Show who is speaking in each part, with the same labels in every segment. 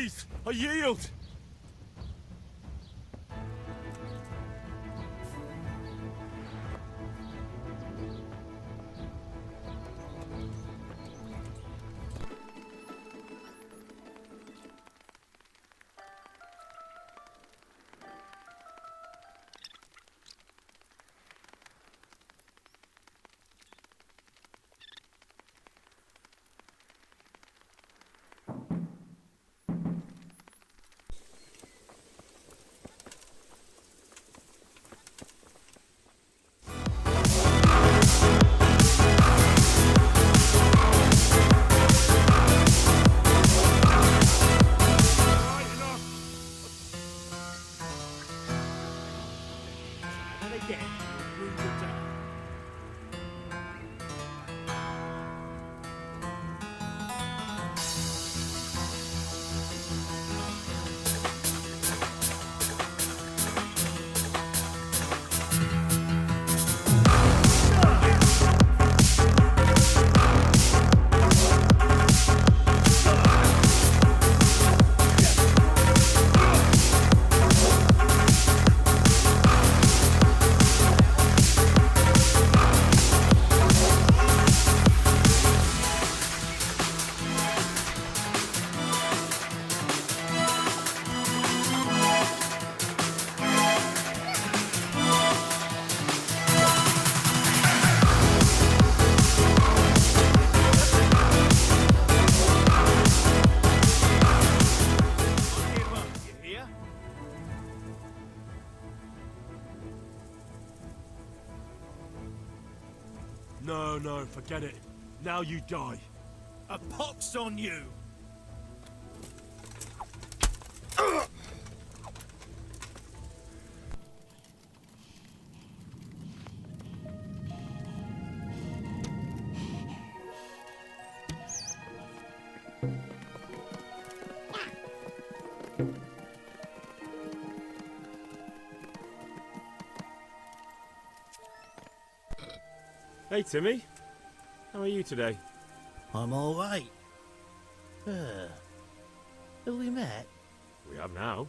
Speaker 1: Please, I yield. No, forget it. Now you die.
Speaker 2: A pox on you!
Speaker 1: Hey, Timmy. How are you today?
Speaker 3: I'm all right. Have we met?
Speaker 1: We have now.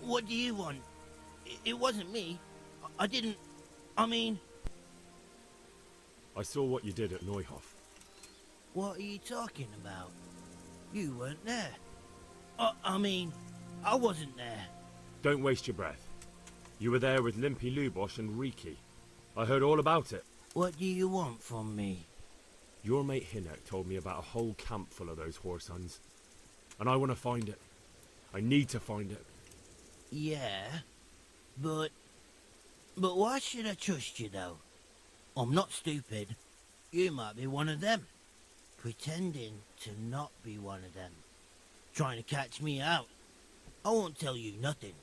Speaker 3: What do you want? It wasn't me. I didn't... I mean...
Speaker 1: I saw what you did at Neuhof.
Speaker 3: What are you talking about? You weren't there. I mean, I wasn't there.
Speaker 1: Don't waste your breath. You were there with Limpy Lubosh and Riki. I heard all about it.
Speaker 3: What do you want from me?
Speaker 1: Your mate Hinek told me about a whole camp full of those horse huns. And I want to find it. I need to find it.
Speaker 3: Yeah, but why should I trust you, though? I'm not stupid. You might be one of them. Pretending to not be one of them. Trying to catch me out. I won't tell you nothing.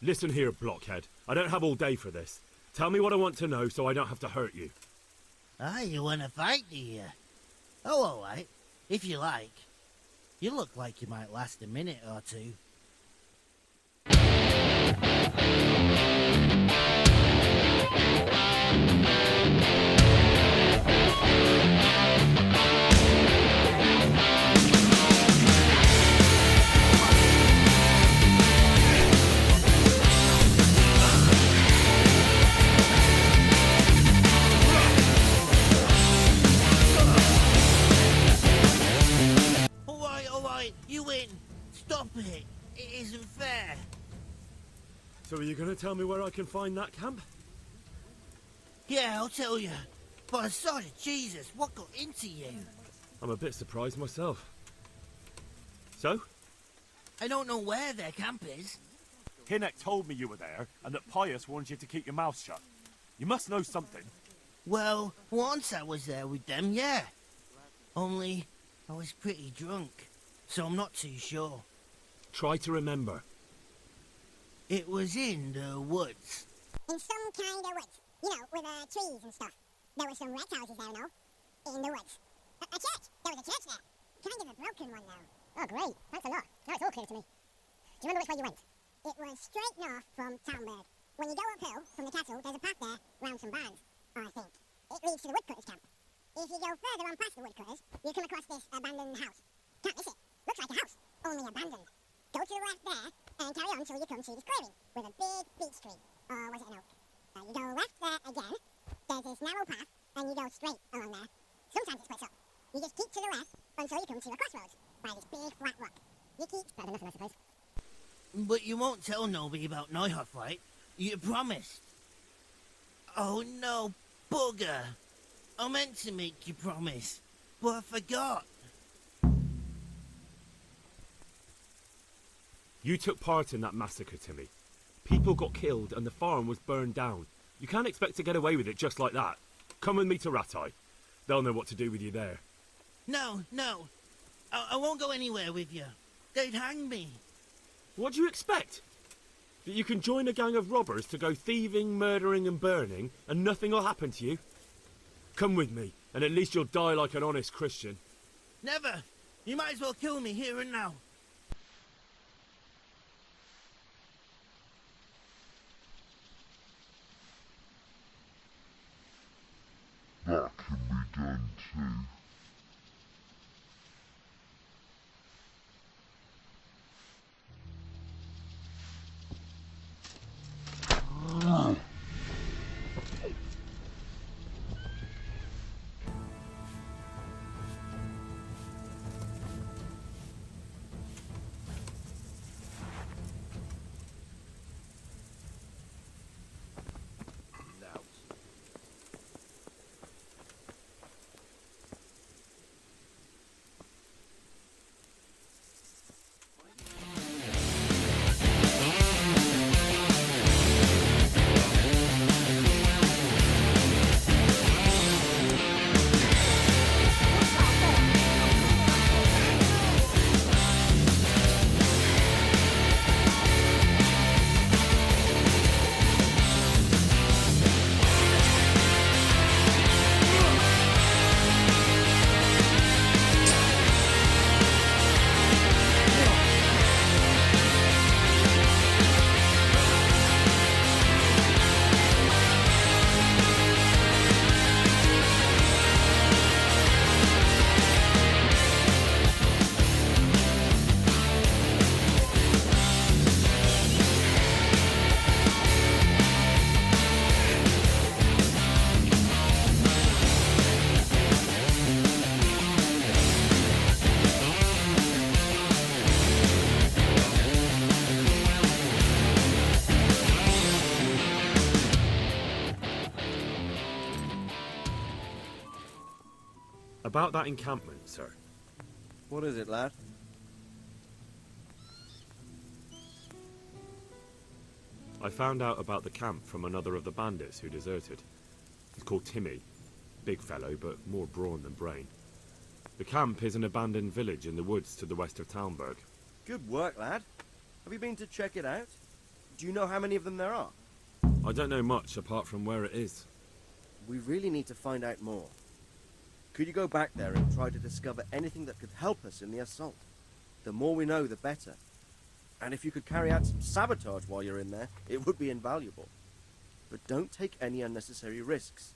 Speaker 1: Listen here, blockhead. I don't have all day for this. Tell me what I want to know so I don't have to hurt you.
Speaker 3: Ah, you want to fight, do you? Oh, all right. If you like. You look like you might last a minute or two. You win! Stop it! It isn't fair!
Speaker 1: So are you going to tell me where I can find that camp?
Speaker 3: Yeah, I'll tell you. By the side of Jesus, what got into you?
Speaker 1: I'm a bit surprised myself. So?
Speaker 3: I don't know where their camp is.
Speaker 2: Hinek told me you were there, and that Pius warned you to keep your mouth shut. You must know something.
Speaker 3: Well, once I was there with them, yeah. Only, I was pretty drunk. So I'm not too sure.
Speaker 1: Try to remember.
Speaker 3: It was in the woods.
Speaker 4: In some kind of woods. You know, with trees and stuff. There were some rat houses there, no? In the woods. A church! There was a church there. Kind of a broken one, though. Oh, great. Thanks a lot. Now it's all clear to me. Do you remember which way you went? It was straight north from Townburg. when you go uphill from the castle, there's a path there round some barns, I think. It leads to the woodcutters' camp. If you go further on past the woodcutters, you'll come across this abandoned house. Can't miss it. Looks like a house, only abandoned. Go to the left there, and carry on till you come to this clearing with a big beech tree. Or was it an oak? You go left there again, there's this narrow path, and you go straight along there. Sometimes it splits up. You just keep to the left until you come to a crossroads by this big flat rock. You keep... Better nothing, I suppose.
Speaker 3: But you won't tell nobody about Neuhoff, right? You promised. Oh no, bugger. I meant to make you promise, but I forgot.
Speaker 1: You took part in that massacre, Timmy. People got killed and the farm was burned down. You can't expect to get away with it just like that. Come with me to Rattay. They'll know what to do with you there.
Speaker 3: No. I won't go anywhere with you. They'd hang me.
Speaker 1: What do you expect? That you can join a gang of robbers to go thieving, murdering and burning and nothing will happen to you? Come with me, and at least you'll die like an honest Christian.
Speaker 3: Never. You might as well kill me here and now.
Speaker 5: That can be done too.
Speaker 1: About that encampment, sir.
Speaker 6: What is it, lad?
Speaker 1: I found out about the camp from another of the bandits who deserted. He's called Timmy. Big fellow, but more brawn than brain. The camp is an abandoned village in the woods to the west of Talmberg.
Speaker 6: Good work, lad. Have you been to check it out? Do you know how many of them there are?
Speaker 1: I don't know much apart from where it is.
Speaker 6: We really need to find out more. Could you go back there and try to discover anything that could help us in the assault? The more we know, the better. And if you could carry out some sabotage while you're in there, it would be invaluable. But don't take any unnecessary risks.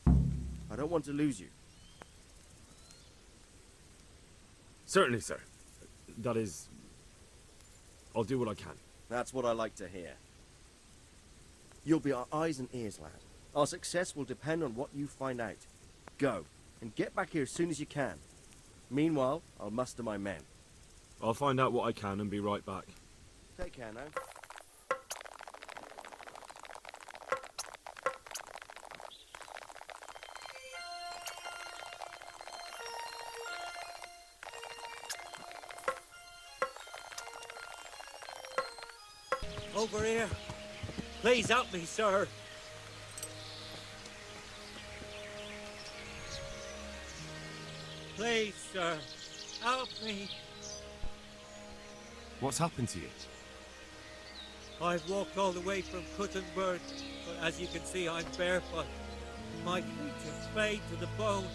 Speaker 6: I don't want to lose you.
Speaker 1: Certainly, sir. That is... I'll do what I can.
Speaker 6: That's what I like to hear. You'll be our eyes and ears, lad. Our success will depend on what you find out. Go, and get back here as soon as you can. Meanwhile, I'll muster my men.
Speaker 1: I'll find out what I can and be right back.
Speaker 6: Take care now.
Speaker 7: Over here. Please help me, sir. Please, sir. Help me.
Speaker 2: What's happened to you?
Speaker 7: I've walked all the way from Kuttenberg, but as you can see, I'm barefoot. My feet are splayed to the bone.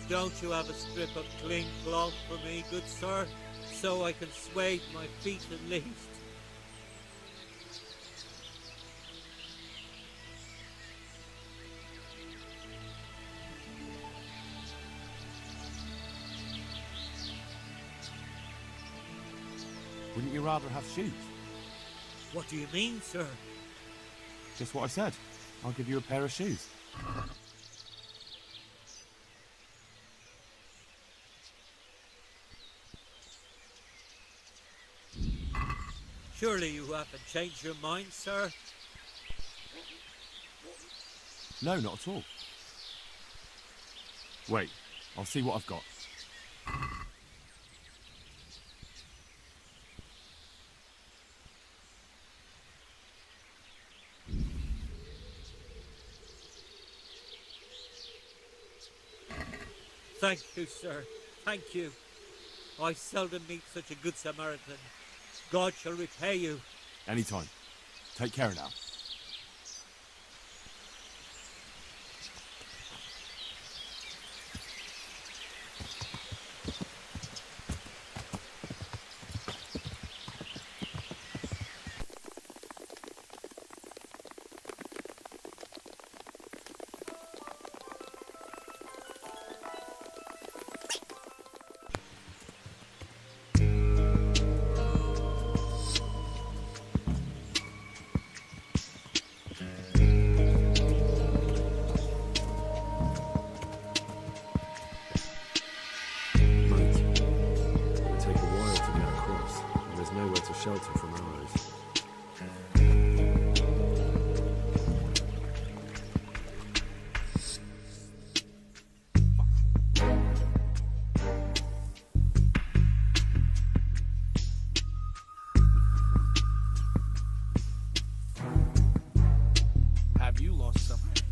Speaker 7: Don't you have a strip of clean cloth for me, good sir, so I can swathe my feet at least?
Speaker 2: Wouldn't you rather have shoes?
Speaker 7: What do you mean, sir?
Speaker 2: Just what I said. I'll give you a pair of shoes.
Speaker 7: Surely you haven't changed your mind, sir?
Speaker 2: No, not at all. Wait, I'll see what I've got.
Speaker 7: Thank you, sir. Thank you. I seldom meet such a good Samaritan. God shall repay you.
Speaker 2: Anytime. Take care now.
Speaker 1: Mate, it'll take a while to get across, and there's nowhere to shelter from arrows.
Speaker 8: Have you lost something?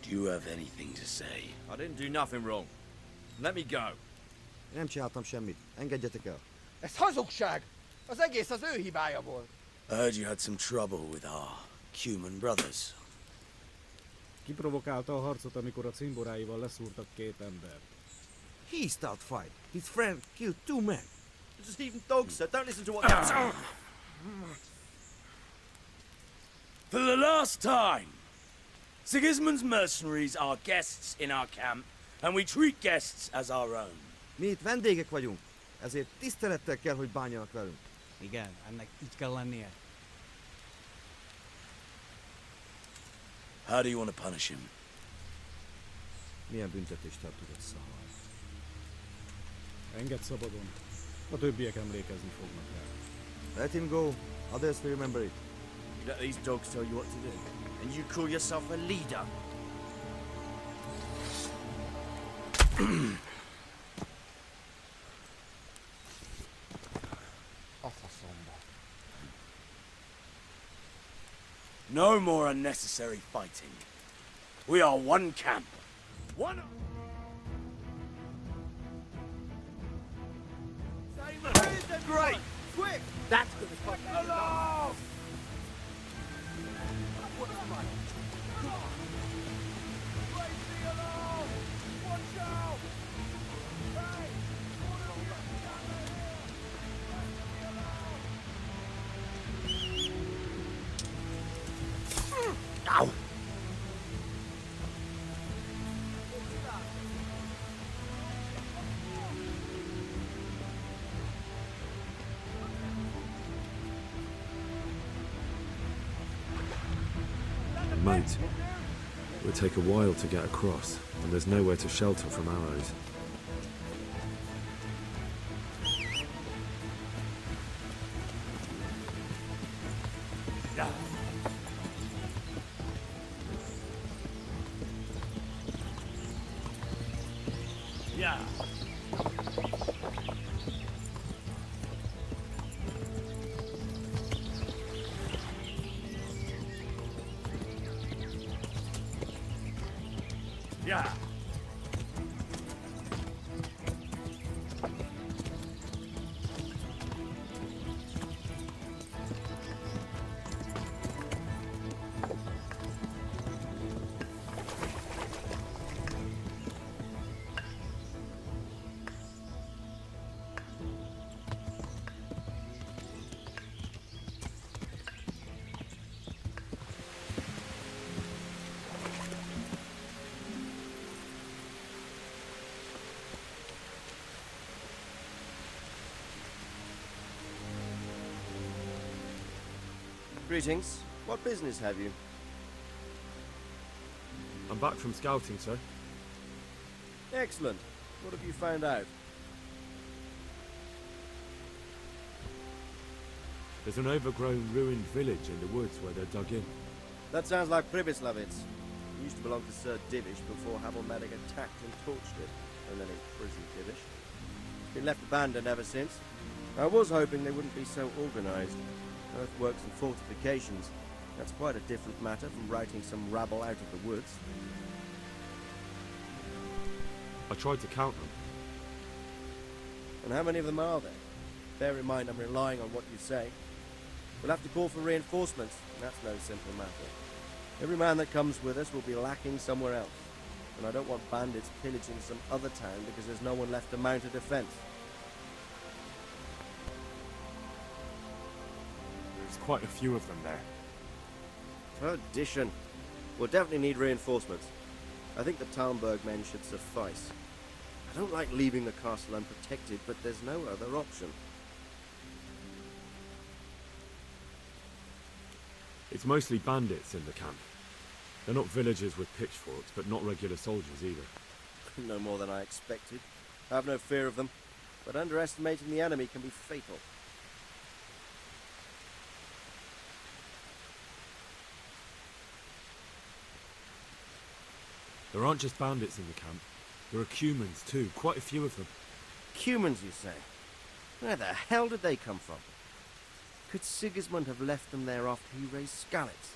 Speaker 9: Do you have anything to say?
Speaker 6: I didn't do nothing wrong. Let me go.
Speaker 10: Nem csináltam semmit. Engedjetek el.
Speaker 8: Ez hazugság! Az egész az ő hibája volt.
Speaker 9: I heard you had some trouble with our human brothers.
Speaker 11: Kiprovokálta a harcot, amikor a cimboráival leszúrtak két embert.
Speaker 10: He started fight. His friend killed 2 men.
Speaker 6: It's just even dogs, sir. Don't listen to what...
Speaker 9: For the last time, Sigismund's mercenaries are guests in our camp, and we treat guests as our own.
Speaker 10: Mi itt vendégek vagyunk, ezért tisztelettel kell, hogy bánjanak velünk.
Speaker 11: Igen, ennek így kell lennie.
Speaker 9: How do you want to punish him?
Speaker 10: Milyen büntetést tudod szállni?
Speaker 11: Engedd szabadon. A többiek emlékezni fognak rá.
Speaker 10: Let him go. Others will remember it.
Speaker 6: You let these dogs tell you what to do. And you call yourself a leader.
Speaker 8: A faszomba.
Speaker 9: No more unnecessary fighting. We are one camp. One...
Speaker 6: Great! Quick!
Speaker 8: That's good as fuck.
Speaker 6: Along!
Speaker 9: Ow!
Speaker 1: Mate, it would take a while to get across, and there's nowhere to shelter from arrows.
Speaker 2: Yeah.
Speaker 6: Greetings. What business have you?
Speaker 1: I'm back from scouting, sir.
Speaker 6: Excellent. What have you found out?
Speaker 1: There's an overgrown, ruined village in the woods where they're dug in.
Speaker 6: That sounds like Pribyslavitz. It used to belong to Sir Divish before Havelmatic attacked and torched it, and then imprisoned Divish. It's been left abandoned ever since. I was hoping they wouldn't be so organised. Earthworks and fortifications. That's quite a different matter from routing some rabble out of the woods.
Speaker 1: I tried to count them.
Speaker 6: And how many of them are there? Bear in mind I'm relying on what you say. We'll have to call for reinforcements, and that's no simple matter. Every man that comes with us will be lacking somewhere else. And I don't want bandits pillaging some other town because there's no one left to mount a defence.
Speaker 2: There's quite a few of them there.
Speaker 6: Perdition. We'll definitely need reinforcements. I think the Talmberg men should suffice. I don't like leaving the castle unprotected, but there's no other option.
Speaker 1: It's mostly bandits in the camp. They're not villagers with pitchforks, but not regular soldiers either.
Speaker 6: No more than I expected. I have no fear of them, but underestimating the enemy can be fatal.
Speaker 1: There aren't just bandits in the camp. There are Cumans too, quite a few of them.
Speaker 6: Cumans, you say? Where the hell did they come from? Could Sigismund have left them there after he raised Skalitz?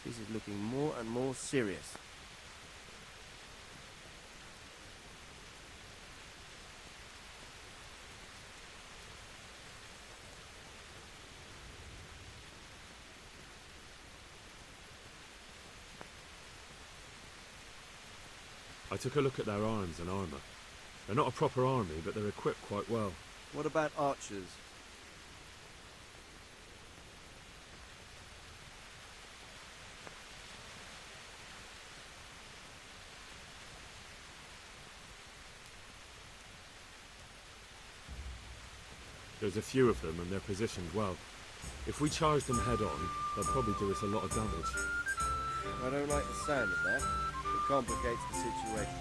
Speaker 6: This is looking more and more serious.
Speaker 1: I took a look at their arms and armour. They're not a proper army, but they're equipped quite well.
Speaker 6: What about archers?
Speaker 1: There's a few of them and they're positioned well. If we charge them head on, they'll probably do us a lot of damage.
Speaker 6: I don't like the sound of that. It complicates the situation.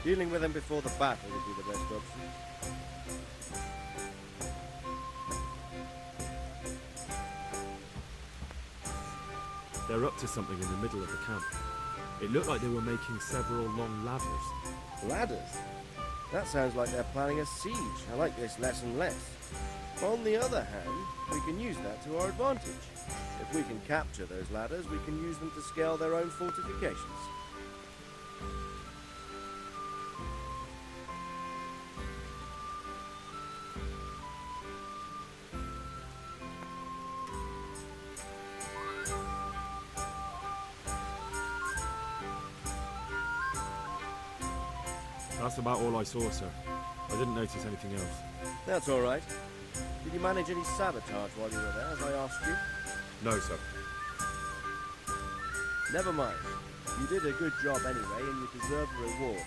Speaker 6: Dealing with them before the battle would be the best option.
Speaker 1: They're up to something in the middle of the camp. It looked like they were making several long ladders.
Speaker 6: Ladders? That sounds like they're planning a siege. I like this less and less. On the other hand, we can use that to our advantage. If we can capture those ladders, we can use them to scale their own fortifications.
Speaker 1: That's about all I saw, sir. I didn't notice anything else.
Speaker 6: That's all right. Did you manage any sabotage while you were there, as I asked you?
Speaker 1: No, sir.
Speaker 6: Never mind. You did a good job anyway, and you deserve a reward.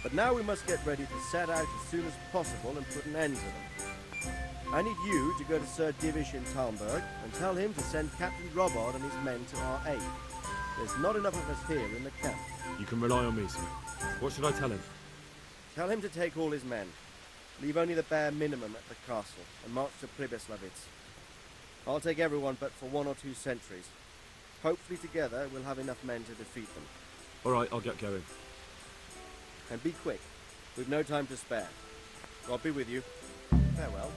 Speaker 6: But now we must get ready to set out as soon as possible and put an end to them. I need you to go to Sir Divish in Talmberg and tell him to send Captain Robard and his men to our aid. There's not enough of us here in the camp.
Speaker 1: You can rely on me, sir. What should I tell him?
Speaker 6: Tell him to take all his men. Leave only the bare minimum at the castle and march to Pribyslavitz. I'll take everyone but for 1 or 2 sentries. Hopefully together we'll have enough men to defeat them.
Speaker 1: All right, I'll get going.
Speaker 6: And be quick. We've no time to spare. I'll be with you. Farewell.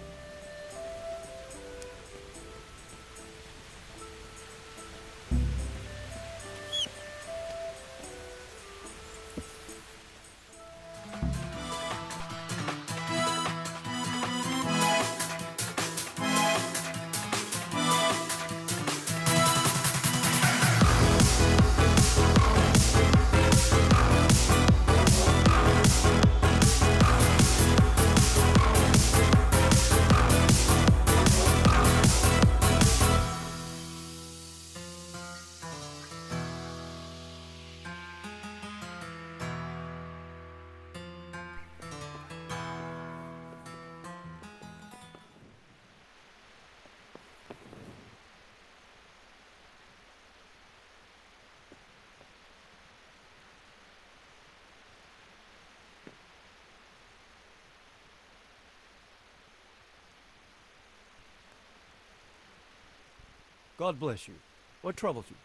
Speaker 12: God bless you. What troubles you?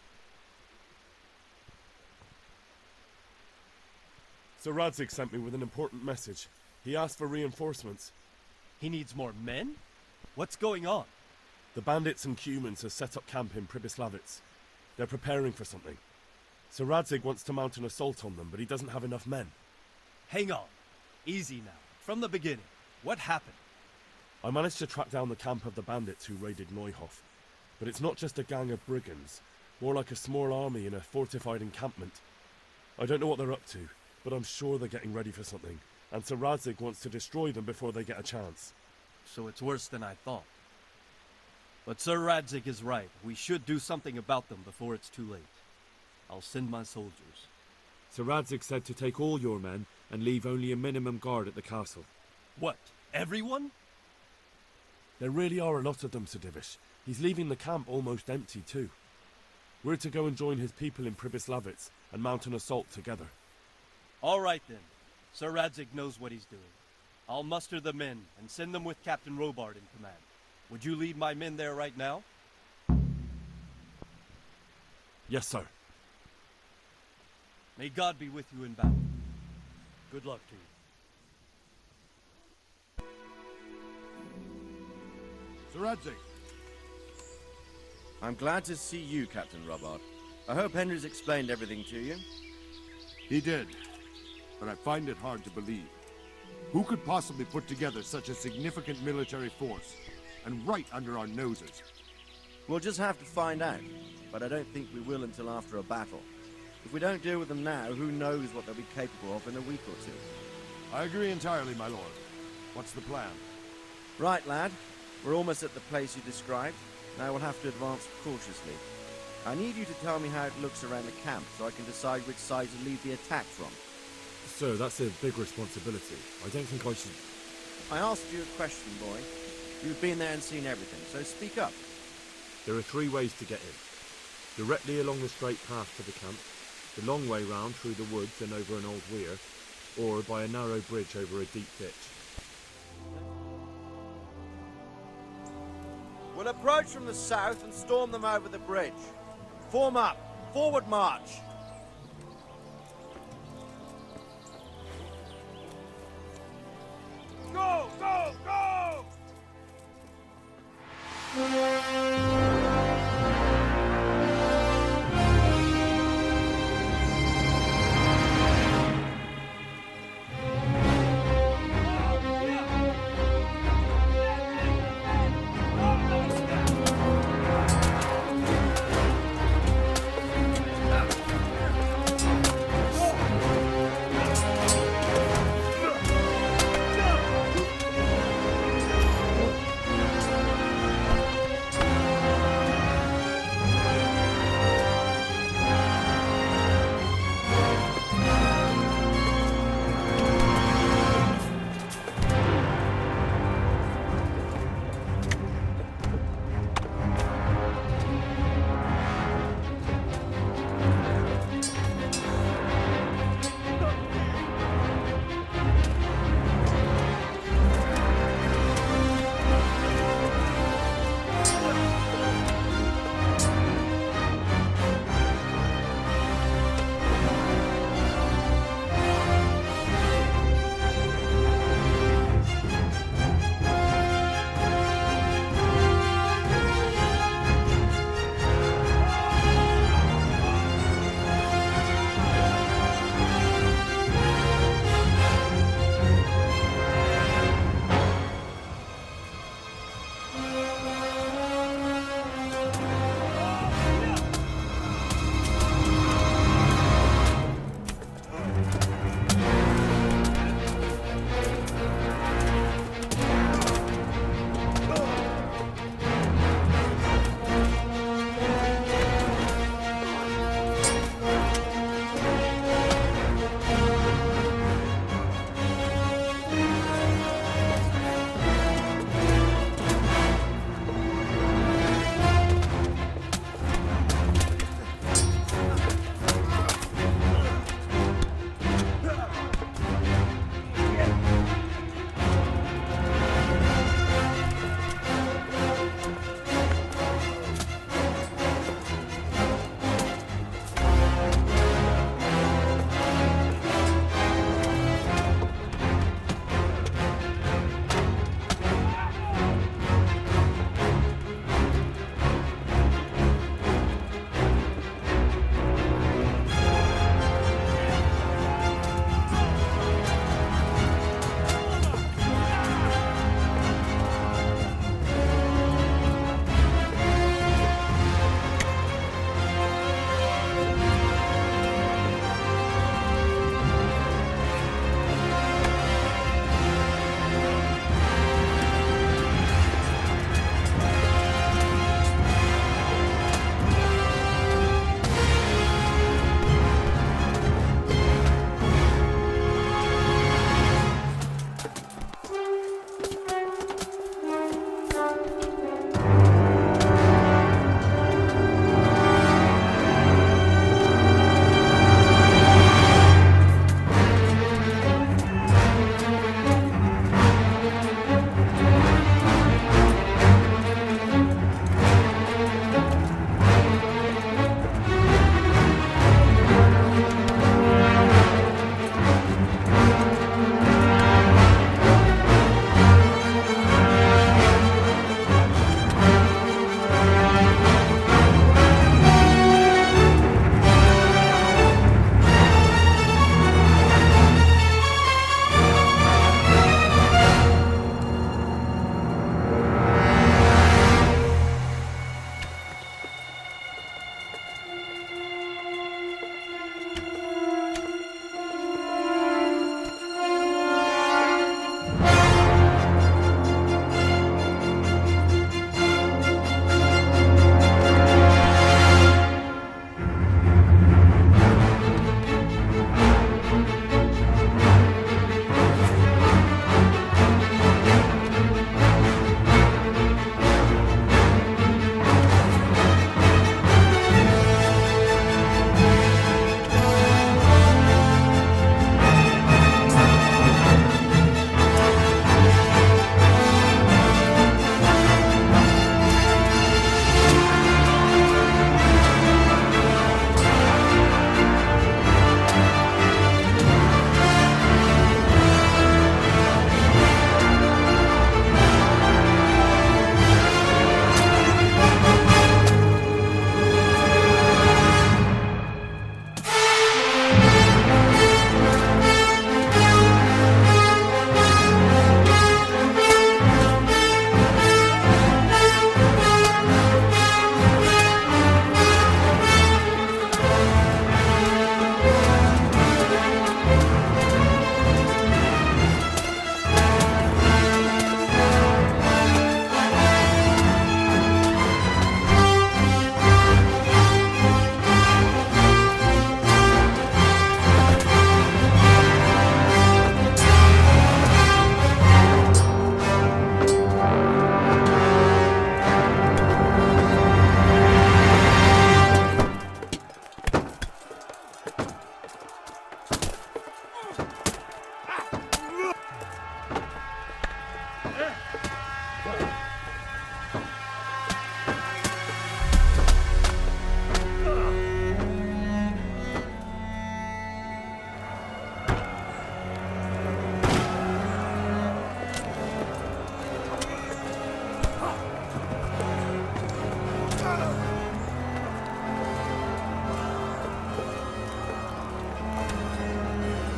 Speaker 2: Sir Radzig sent me with an important message. He asked for reinforcements.
Speaker 12: He needs more men? What's going on?
Speaker 2: The bandits and humans have set up camp in Pribyslavitz. They're preparing for something. Sir Radzig wants to mount an assault on them, but he doesn't have enough men.
Speaker 12: Hang on. Easy now. From the beginning. What happened?
Speaker 2: I managed to track down the camp of the bandits who raided Neuhof. But it's not just a gang of brigands, more like a small army in a fortified encampment. I don't know what they're up to, but I'm sure they're getting ready for something, and Sir Radzig wants to destroy them before they get a chance.
Speaker 12: So it's worse than I thought. But Sir Radzig is right. We should do something about them before it's too late. I'll send my soldiers.
Speaker 1: Sir Radzig said to take all your men and leave only a minimum guard at the castle.
Speaker 12: What? Everyone?
Speaker 2: There really are a lot of them, Sir Divish. He's leaving the camp almost empty, too. We're to go and join his people in Pribyslavitz and mount an assault together.
Speaker 12: All right, then. Sir Radzig knows what he's doing. I'll muster the men and send them with Captain Robard in command. Would you lead my men there right now?
Speaker 2: Yes, sir.
Speaker 12: May God be with you in battle. Good luck to you.
Speaker 13: Sir Radzig.
Speaker 6: I'm glad to see you, Captain Robard. I hope Henry's explained everything to you.
Speaker 13: He did, but I find it hard to believe. Who could possibly put together such a significant military force, and right under our noses?
Speaker 6: We'll just have to find out, but I don't think we will until after a battle. If we don't deal with them now, who knows what they'll be capable of in a week or two.
Speaker 13: I agree entirely, my lord. What's the plan?
Speaker 6: Right, lad. We're almost at the place you described. Now we'll have to advance cautiously. I need you to tell me how it looks around the camp so I can decide which side to lead the attack from.
Speaker 1: Sir, that's a big responsibility. I don't think I should...
Speaker 6: I asked you a question, boy. You've been there and seen everything, so speak up.
Speaker 1: There are 3 ways to get in. Directly along the straight path to the camp, the long way round through the woods and over an old weir, or by a narrow bridge over a deep ditch.
Speaker 6: We'll approach from the south and storm them over the bridge. Form up. Forward march.
Speaker 9: Go, go, go!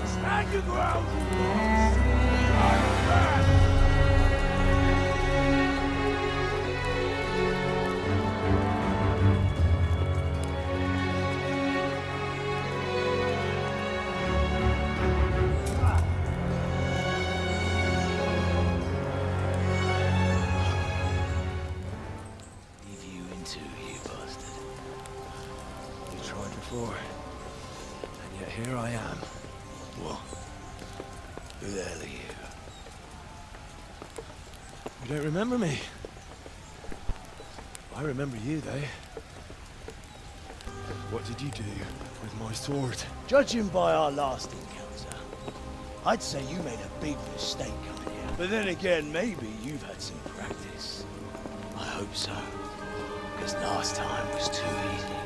Speaker 9: Stand your ground!
Speaker 14: Leave you in too, you bastard. You tried before, and yet here I am. What? Who the hell are you?
Speaker 2: You don't remember me? I remember you, though. What did you do with my sword?
Speaker 14: Judging by our last encounter, I'd say you made a big mistake coming here. But then again, maybe you've had some practice. I hope so. Because last time was too easy.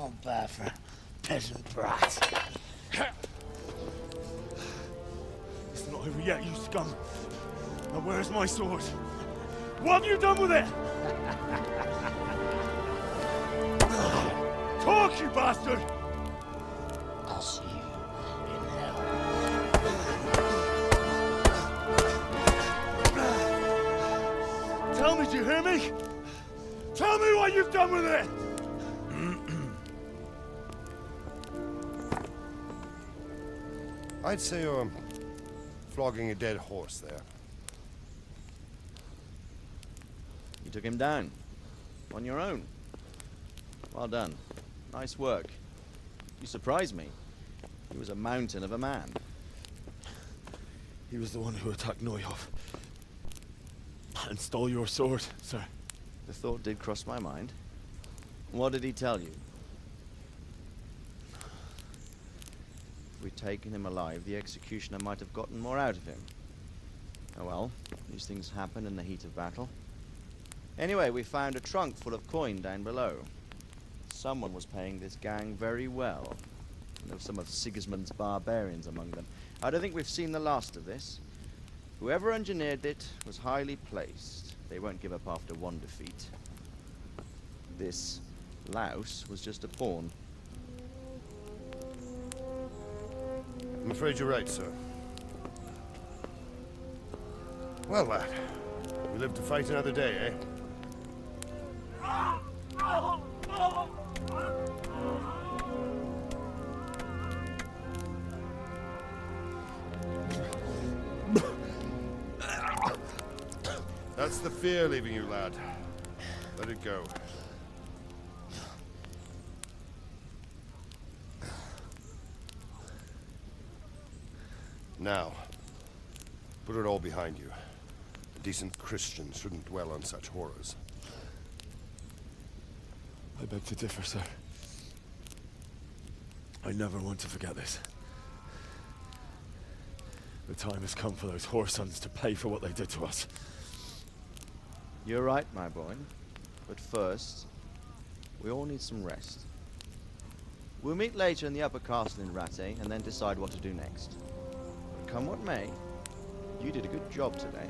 Speaker 14: I'm bad for a peasant brat.
Speaker 2: It's not over yet, you scum. Now where's my sword? What have you done with it? Talk, you bastard!
Speaker 14: I'll see you in hell.
Speaker 2: Tell me, do you hear me? Tell me what you've done with it!
Speaker 13: I'd say you're flogging a dead horse there.
Speaker 6: You took him down. On your own. Well done. Nice work. You surprised me. He was a mountain of a man.
Speaker 2: He was the one who attacked Neuhoff. And stole your sword, sir.
Speaker 6: The thought did cross my mind. What did he tell you? If we'd taken him alive, the executioner might have gotten more out of him. Oh well, these things happen in the heat of battle. Anyway, we found a trunk full of coin down below. Someone was paying this gang very well. There were some of Sigismund's barbarians among them. I don't think we've seen the last of this. Whoever engineered it was highly placed. They won't give up after one defeat. This louse was just a pawn.
Speaker 13: I'm afraid you're right, sir. Well, lad. We live to fight another day, eh? That's the fear leaving you, lad. Let it go. Now, put it all behind you. A decent Christian shouldn't dwell on such horrors.
Speaker 2: I beg to differ, sir. I never want to forget this. The time has come for those whoresons to pay for what they did to us.
Speaker 15: You're right, my boy. But first, we all need some rest. We'll meet later in the upper castle in Rattay and then decide what to do next. But come what may, you did a good job today.